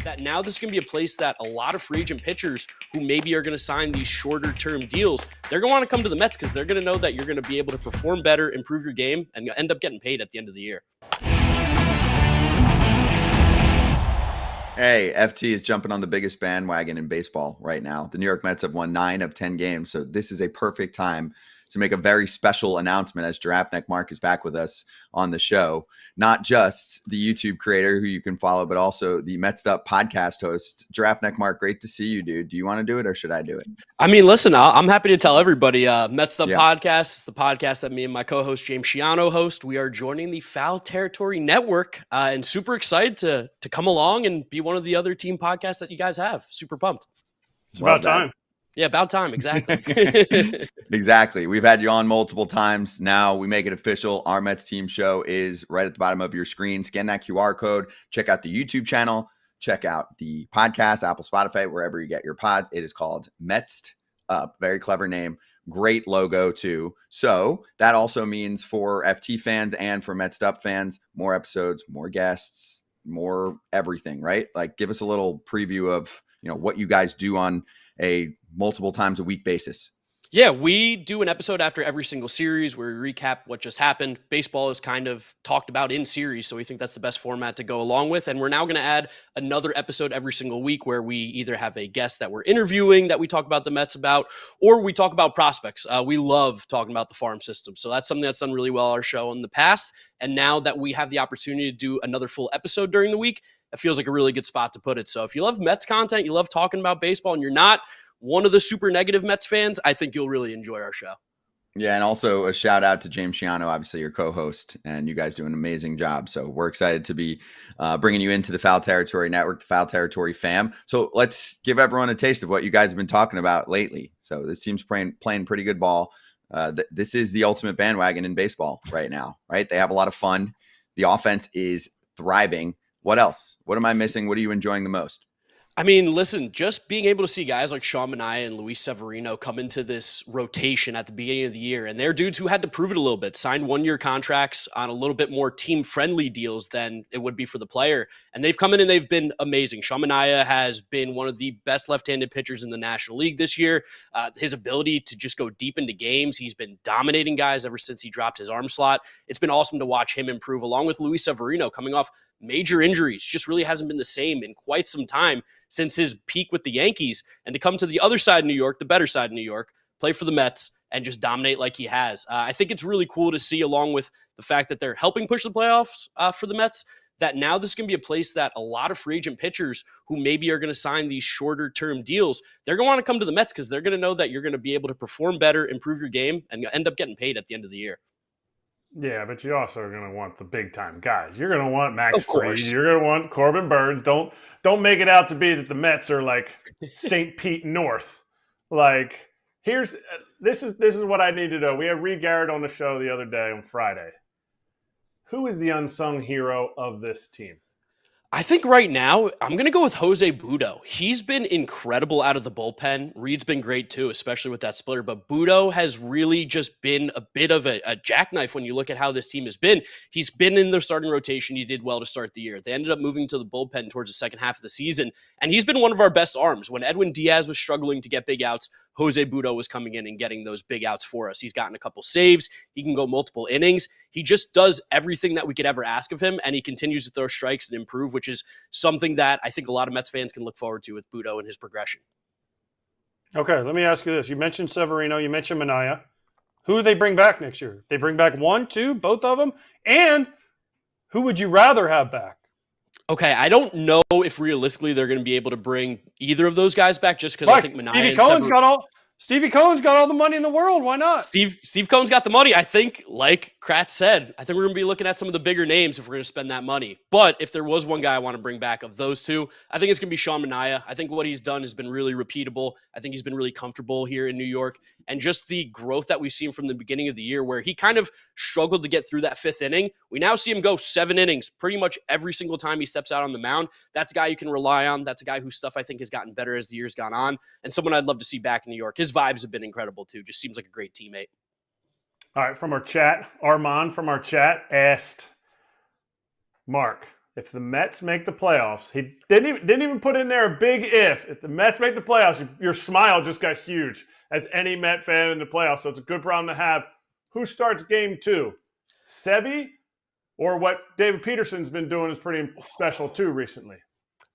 that now this is going to be a place that a lot of free agent pitchers who maybe are going to sign these shorter term deals, they're going to want to come to the Mets because they're going to know that you're going to be able to perform better, improve your game, and end up getting paid at the end of the year. Hey, FT is jumping on the biggest bandwagon in baseball right now. The New York Mets have won 9 of 10 games, so this is a perfect time to make a very special announcement as Giraffe Neck Marc is back with us on the show. Not just the YouTube creator who you can follow, but also the Mets'd Up podcast host. Giraffe Neck Marc, great to see you, dude. Do you want to do it or should I do it? I mean, listen, I'm happy to tell everybody. Mets'd Up podcast is the podcast that me and my co-host James Shiano host. We are joining the Foul Territory Network and super excited to come along and be one of the other team podcasts that you guys have. Super pumped. It's about time. Yeah, about time. Exactly. Exactly. We've had you on multiple times. Now we make it official. Our Mets team show is right at the bottom of your screen. Scan that QR code. Check out the YouTube channel. Check out the podcast, Apple, Spotify, wherever you get your pods. It is called Mets'd Up. Very clever name. Great logo too. So that also means for FT fans and for Mets'd Up fans, more episodes, more guests, more everything, right? Like give us a little preview of, what you guys do on a multiple times a week basis. Yeah, we do an episode after every single series where we recap what just happened. Baseball is kind of talked about in series, so we think that's the best format to go along with. And we're now going to add another episode every single week where we either have a guest that we're interviewing that we talk about the Mets about, or we talk about prospects. We love talking about the farm system. So that's something that's done really well on our show in the past. And now that we have the opportunity to do another full episode during the week, it feels like a really good spot to put it. So if you love Mets content, you love talking about baseball, and you're not one of the super negative Mets fans, I think you'll really enjoy our show. Yeah, and also a shout out to James Shiano, obviously your co-host, and you guys do an amazing job. So we're excited to be bringing you into the Foul Territory Network, the Foul Territory fam. So let's give everyone a taste of what you guys have been talking about lately. So this team's playing pretty good ball. This is the ultimate bandwagon in baseball right now, right? They have a lot of fun. The offense is thriving. What else? What am I missing? What are you enjoying the most? I mean, listen, just being able to see guys like Sean Manaea and Luis Severino come into this rotation at the beginning of the year, and they're dudes who had to prove it a little bit, signed one-year contracts on a little bit more team-friendly deals than it would be for the player, and they've come in and they've been amazing. Sean Manaea has been one of the best left-handed pitchers in the National League this year. His ability to just go deep into games, he's been dominating guys ever since he dropped his arm slot. It's been awesome to watch him improve, along with Luis Severino coming off major injuries, just really hasn't been the same in quite some time since his peak with the Yankees, and to come to the other side of New York, the better side of New York, play for the Mets, and just dominate like he has. I think it's really cool to see, along with the fact that they're helping push the playoffs for the Mets, that now this is going to be a place that a lot of free agent pitchers who maybe are going to sign these shorter term deals, they're going to want to come to the Mets because they're going to know that you're going to be able to perform better, improve your game, and end up getting paid at the end of the year. Yeah, but you also are going to want the big-time guys. You're going to want Max Fried. You're going to want Corbin Burns. Don't make it out to be that the Mets are like St. Pete North. Like, this is what I need to know. We had Reed Garrett on the show the other day on Friday. Who is the unsung hero of this team? I think right now, I'm going to go with Jose Butto. He's been incredible out of the bullpen. Reed's been great too, especially with that splitter. But Butto has really just been a bit of a jackknife when you look at how this team has been. He's been in their starting rotation. He did well to start the year. They ended up moving to the bullpen towards the second half of the season. And he's been one of our best arms. When Edwin Diaz was struggling to get big outs, Jose Butto was coming in and getting those big outs for us. He's gotten a couple saves. He can go multiple innings. He just does everything that we could ever ask of him, and he continues to throw strikes and improve, which is something that I think a lot of Mets fans can look forward to with Butto and his progression. Okay, let me ask you this. You mentioned Severino. You mentioned Manaea. Who do they bring back next year? They bring back one, two, both of them? And who would you rather have back? Okay, I don't know if realistically they're going to be able to bring either of those guys back just because I think Manaea Stevie Cohen's got all the money in the world. Why not? Steve Cohen's got the money. I think, like Kratz said, I think we're going to be looking at some of the bigger names if we're going to spend that money. But if there was one guy I want to bring back of those two, I think it's going to be Sean Manaea. I think what he's done has been really repeatable. I think he's been really comfortable here in New York. And just the growth that we've seen from the beginning of the year where he kind of struggled to get through that fifth inning. We now see him go 7 innings pretty much every single time he steps out on the mound. That's a guy you can rely on. That's a guy whose stuff I think has gotten better as the year's gone on. And someone I'd love to see back in New York. His vibes have been incredible too. Just seems like a great teammate. All right, from our chat, Armand from our chat asked, Mark, if the Mets make the playoffs, he didn't even put in there a big if. If the Mets make the playoffs, your smile just got huge as any Met fan in the playoffs. So it's a good problem to have. Who starts game 2? Sevy, or what David Peterson's been doing is pretty special too recently?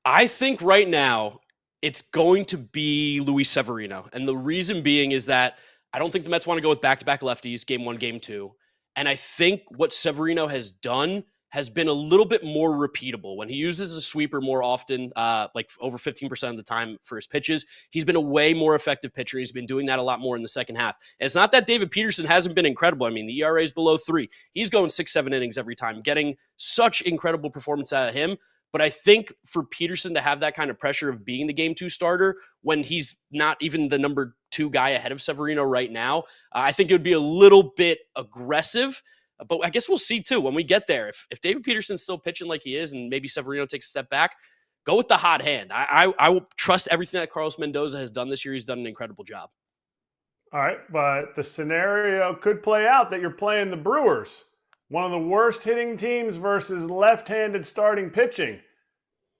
I think right now it's going to be Luis Severino. And the reason being is that I don't think the Mets want to go with back-to-back lefties, game 1, game 2. And I think what Severino has done has been a little bit more repeatable. When he uses a sweeper more often, like over 15% of the time for his pitches, he's been a way more effective pitcher. He's been doing that a lot more in the second half. And it's not that David Peterson hasn't been incredible. I mean, the ERA is below 3. He's going 6-7 innings every time, getting such incredible performance out of him. But I think for Peterson to have that kind of pressure of being the game 2 starter when he's not even the number 2 guy ahead of Severino right now, I think it would be a little bit aggressive. But I guess we'll see, too, when we get there. If David Peterson's still pitching like he is and maybe Severino takes a step back, go with the hot hand. I will trust everything that Carlos Mendoza has done this year. He's done an incredible job. All right, but the scenario could play out that you're playing the Brewers, one of the worst hitting teams versus left-handed starting pitching.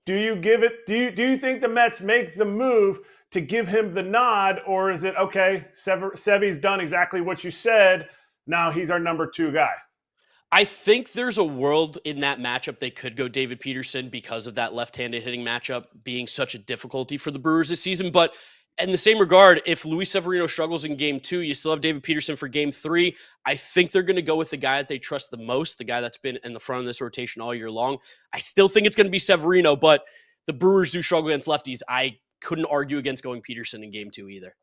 Do you give it? Do you think the Mets make the move to give him the nod, or is it okay? Sevy's done exactly what you said. Now he's our number 2 guy. I think there's a world in that matchup they could go David Peterson because of that left-handed hitting matchup being such a difficulty for the Brewers this season. But in the same regard, if Luis Severino struggles in game 2, you still have David Peterson for game 3. I think they're going to go with the guy that they trust the most, the guy that's been in the front of this rotation all year long. I still think it's going to be Severino, but the Brewers do struggle against lefties. I couldn't argue against going Peterson in game 2 either.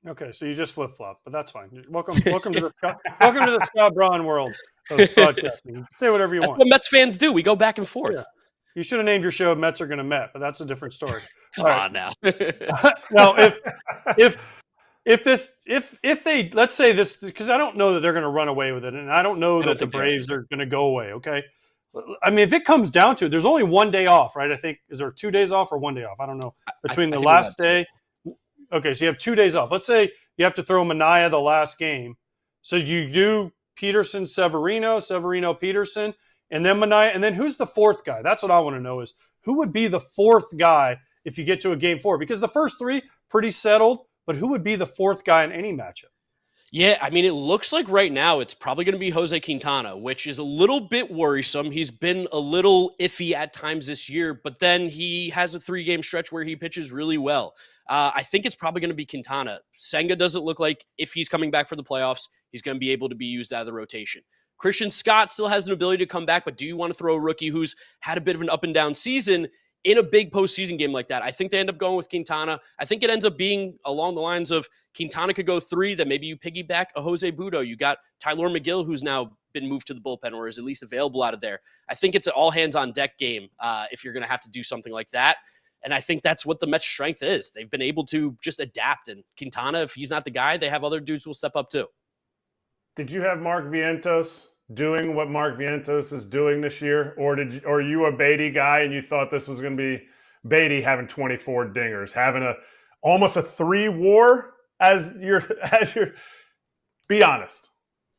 Okay, so you just flip-flop, but that's fine. Welcome to the Scott Braun world of podcasting. Say whatever you That's want. what Mets fans do. We go back and forth. Yeah. You should have named your show Mets Are Gonna Met, but that's a different story. Come on now. Now, if they, let's say this, because I don't know that they're going to run away with it, and I don't know that the Braves are going to go away. Okay, I mean, if it comes down to it, there's only 1 day off, right? I think, is there 2 days off or 1 day off? I don't know. Between the last day. Okay, so you have 2 days off. Let's say you have to throw Manaea the last game. So you do Peterson, Severino, Peterson, and then Manaea. And then who's the 4th guy? That's what I want to know is who would be the 4th guy if you get to a game 4? Because the first 3, pretty settled, but who would be the 4th guy in any matchup? Yeah, I mean, it looks like right now it's probably going to be Jose Quintana, which is a little bit worrisome. He's been a little iffy at times this year, but then he has a 3-game stretch where he pitches really well. I think it's probably going to be Quintana. Senga doesn't look like if he's coming back for the playoffs, he's going to be able to be used out of the rotation. Christian Scott still has an ability to come back, but do you want to throw a rookie who's had a bit of an up and down season in a big postseason game like that? I think they end up going with Quintana. I think it ends up being along the lines of Quintana could go 3, then maybe you piggyback a Jose Butto. You got Tyler McGill, who's now been moved to the bullpen or is at least available out of there. I think it's an all-hands-on-deck game if you're going to have to do something like that. And I think that's what the Mets' strength is. They've been able to just adapt. And Quintana, if he's not the guy, they have other dudes who will step up too. Did you have Mark Vientos doing what Mark Vientos is doing this year? Or are you a Baty guy and you thought this was going to be Baty having 24 dingers, having almost a 3 WAR as your be honest.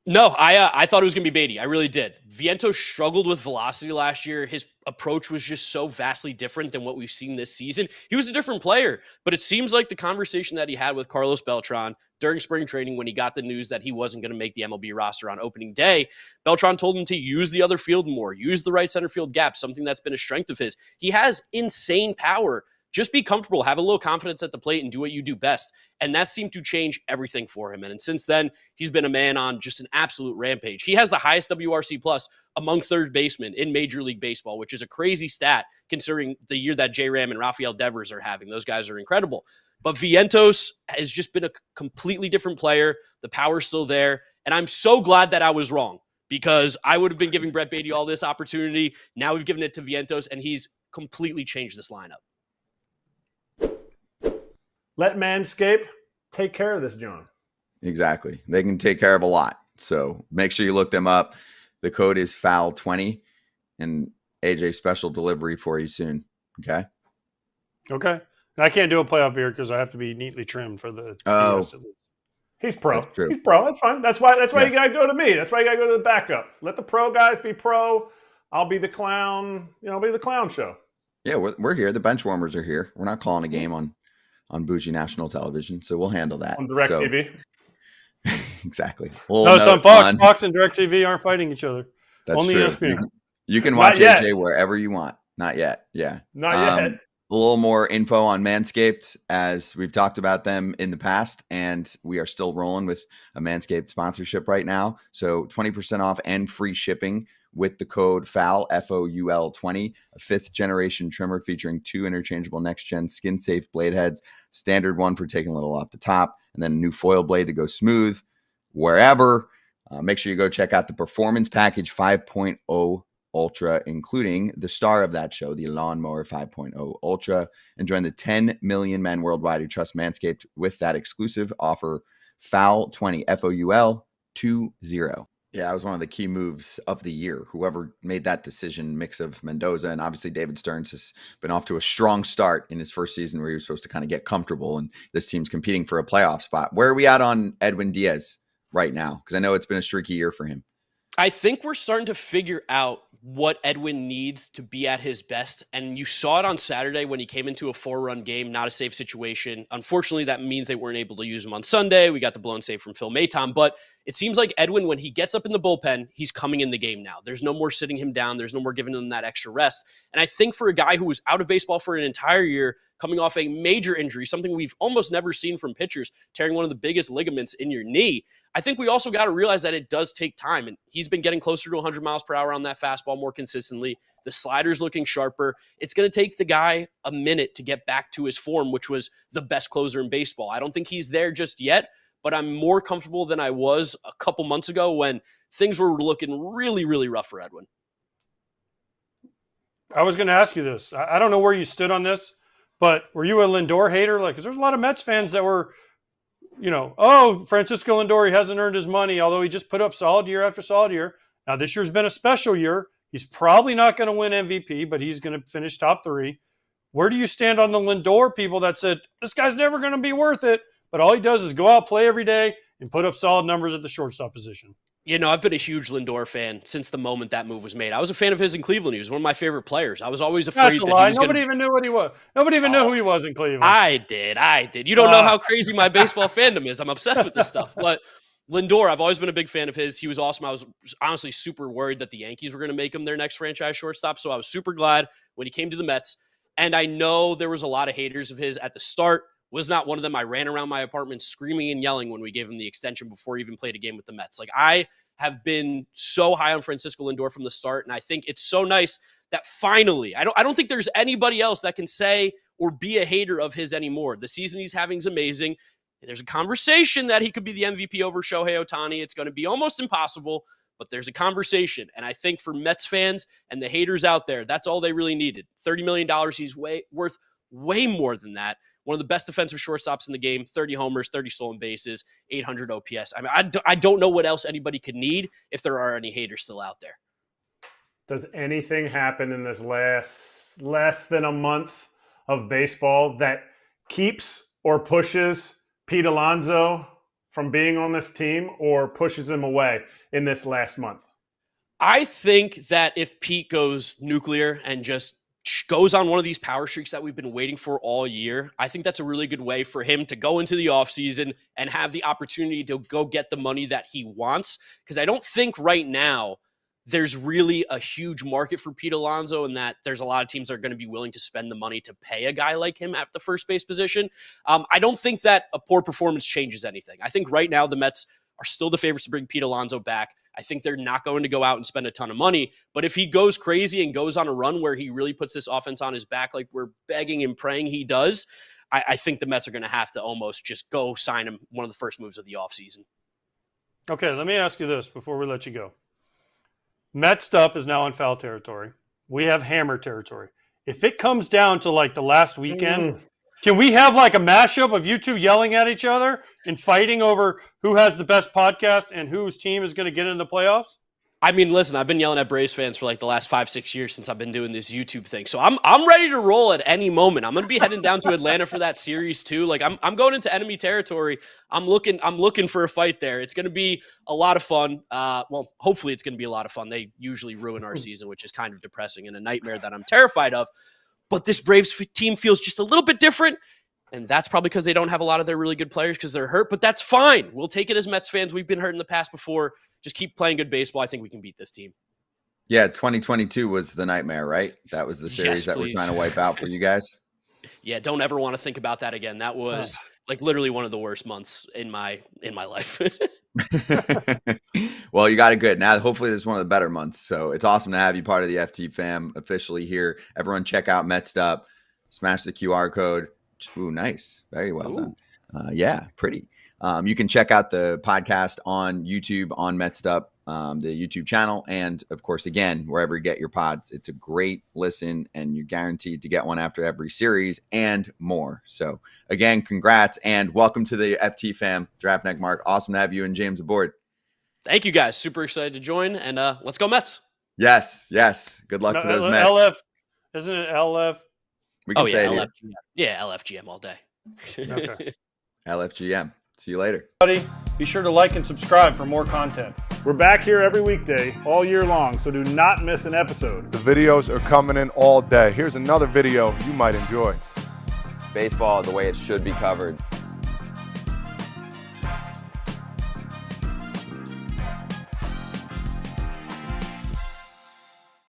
No, I thought it was going to be Baty. I really did. Vientos struggled with velocity last year. His approach was just so vastly different than what we've seen this season. He was a different player, but it seems like the conversation that he had with Carlos Beltran during spring training when he got the news that he wasn't going to make the MLB roster on opening day, Beltran told him to use the other field more, use the right center field gap, something that's been a strength of his. He has insane power. Just be comfortable, have a little confidence at the plate, and do what you do best. And that seemed to change everything for him. And since then, he's been a man on just an absolute rampage. He has the highest WRC plus among third basemen in Major League Baseball, which is a crazy stat considering the year that J-Ram and Rafael Devers are having. Those guys are incredible. But Vientos has just been a completely different player. The power's still there. And I'm so glad that I was wrong because I would have been giving Brett Baty all this opportunity. Now we've given it to Vientos, and he's completely changed this lineup. Let Manscaped take care of this, John. Exactly. They can take care of a lot. So make sure you look them up. The code is FOUL20 and AJ special delivery for you soon. Okay. Okay. And I can't do a playoff beard because I have to be neatly trimmed for the. Oh, he's pro. That's true. He's pro. That's fine. That's why you got to go to me. That's why you got to go to the backup. Let the pro guys be pro. I'll be the clown. I'll be the clown show. Yeah, we're here. The bench warmers are here. We're not calling a game on bougie national television, so we'll handle that. On DirecTV. Exactly. No, it's on Fox. Fox and DirecTV aren't fighting each other. That's only true. ESPN. You can watch AJ wherever you want. Not yet. Yeah. Not yet. A little more info on Manscaped, as we've talked about them in the past, and we are still rolling with a Manscaped sponsorship right now. So 20% off and free shipping with the code FOUL, FOUL 20, a 5th generation trimmer featuring 2 interchangeable next-gen skin-safe blade heads, standard one for taking a little off the top, and then a new foil blade to go smooth wherever. Make sure you go check out the Performance Package 5.0 Ultra, including the star of that show, the Lawnmower 5.0 Ultra, and join the 10 million men worldwide who trust Manscaped with that exclusive offer, FOUL20, FOUL 20. Yeah, that was one of the key moves of the year. Whoever made that decision, mix of Mendoza and obviously David Stearns, has been off to a strong start in his first season where he was supposed to kind of get comfortable, and this team's competing for a playoff spot. Where are we at on Edwin Diaz right now? Because I know it's been a streaky year for him. I think we're starting to figure out what Edwin needs to be at his best. And you saw it on Saturday when he came into a 4-run game, not a safe situation. Unfortunately, that means they weren't able to use him on Sunday. We got the blown save from Phil Maton, but it seems like Edwin, when he gets up in the bullpen, he's coming in the game now. There's no more sitting him down. There's no more giving him that extra rest. And I think for a guy who was out of baseball for an entire year, coming off a major injury, something we've almost never seen from pitchers, tearing one of the biggest ligaments in your knee, I think we also got to realize that it does take time. And he's been getting closer to 100 miles per hour on that fastball more consistently. The slider's looking sharper. It's going to take the guy a minute to get back to his form, which was the best closer in baseball. I don't think he's there just yet, but I'm more comfortable than I was a couple months ago when things were looking really, really rough for Edwin. I was going to ask you this. I don't know where you stood on this, but were you a Lindor hater? Because there's a lot of Mets fans that were, oh, Francisco Lindor, he hasn't earned his money, although he just put up solid year after solid year. Now, this year's been a special year. He's probably not going to win MVP, but he's going to finish top 3. Where do you stand on the Lindor people that said, this guy's never going to be worth it, but all he does is go out, play every day, and put up solid numbers at the shortstop position? I've been a huge Lindor fan since the moment that move was made. I was a fan of his in Cleveland. He was one of my favorite players. I was always afraid That's a lie. Nobody even knew what he was. Nobody even knew who he was in Cleveland. I did. You don't know how crazy my baseball fandom is. I'm obsessed with this stuff. But Lindor, I've always been a big fan of his. He was awesome. I was honestly super worried that the Yankees were going to make him their next franchise shortstop. So I was super glad when he came to the Mets. And I know there was a lot of haters of his at the start. Was not one of them. I ran around my apartment screaming and yelling when we gave him the extension before he even played a game with the Mets. I have been so high on Francisco Lindor from the start, and I think it's so nice that finally, I don't think there's anybody else that can say or be a hater of his anymore. The season he's having is amazing. There's a conversation that he could be the MVP over Shohei Ohtani. It's going to be almost impossible, but there's a conversation. And I think for Mets fans and the haters out there, that's all they really needed. $30 million, he's worth way more than that. One of the best defensive shortstops in the game, 30 homers, 30 stolen bases, 800 OPS. I mean, I don't know what else anybody could need if there are any haters still out there. Does anything happen in this less than a month of baseball that keeps or pushes Pete Alonso from being on this team or pushes him away in this last month? I think that if Pete goes nuclear and just goes on one of these power streaks that we've been waiting for all year, I think that's a really good way for him to go into the offseason and have the opportunity to go get the money that he wants. Because I don't think right now there's really a huge market for Pete Alonso, and that there's a lot of teams that are going to be willing to spend the money to pay a guy like him at the first base position. I don't think that a poor performance changes anything. I think right now the Mets are still the favorites to bring Pete Alonso back. I think they're not going to go out and spend a ton of money. But if he goes crazy and goes on a run where he really puts this offense on his back like we're begging and praying he does, I think the Mets are going to have to almost just go sign him one of the first moves of the offseason. Okay, let me ask you this before we let you go. Mets'd Up is now in foul territory. We have hammer territory. If it comes down to the last weekend, can we have a mashup of you two yelling at each other and fighting over who has the best podcast and whose team is going to get into the playoffs? I mean, listen, I've been yelling at Braves fans for like the last 5-6 years since I've been doing this YouTube thing. So I'm ready to roll at any moment. I'm gonna be heading down to Atlanta for that series too. Like I'm going into enemy territory. I'm looking for a fight there. It's gonna be a lot of fun. Well, hopefully it's gonna be a lot of fun. They usually ruin our season, which is kind of depressing and a nightmare that I'm terrified of. But this Braves team feels just a little bit different. And that's probably because they don't have a lot of their really good players because they're hurt, but that's fine. We'll take it as Mets fans. We've been hurt in the past before. Just keep playing good baseball. I think we can beat this team. Yeah, 2022 was the nightmare, right? That was the series that we're trying to wipe out for you guys. Yeah, don't ever want to think about that again. That was like literally one of the worst months in my life. Well, you got it good. Now, hopefully this is one of the better months. So it's awesome to have you part of the FT fam officially here. Everyone check out Mets'd Up. Smash the QR code. Ooh, nice. Very well done. Yeah, pretty. You can check out the podcast on YouTube on Mets'd Up, the YouTube channel. And of course, again, wherever you get your pods, it's a great listen and you're guaranteed to get one after every series and more. So again, congrats and welcome to the FT fam. Draft Neck Mark. Awesome to have you and James aboard. Thank you guys. Super excited to join and let's go Mets. Yes. Good luck to those Mets. LF, isn't it LF? We can say LFGM. Yeah, LFGM all day. Okay. LFGM. See you later. Be sure to like and subscribe for more content. We're back here every weekday, all year long, so do not miss an episode. The videos are coming in all day. Here's another video you might enjoy. Baseball the way it should be covered.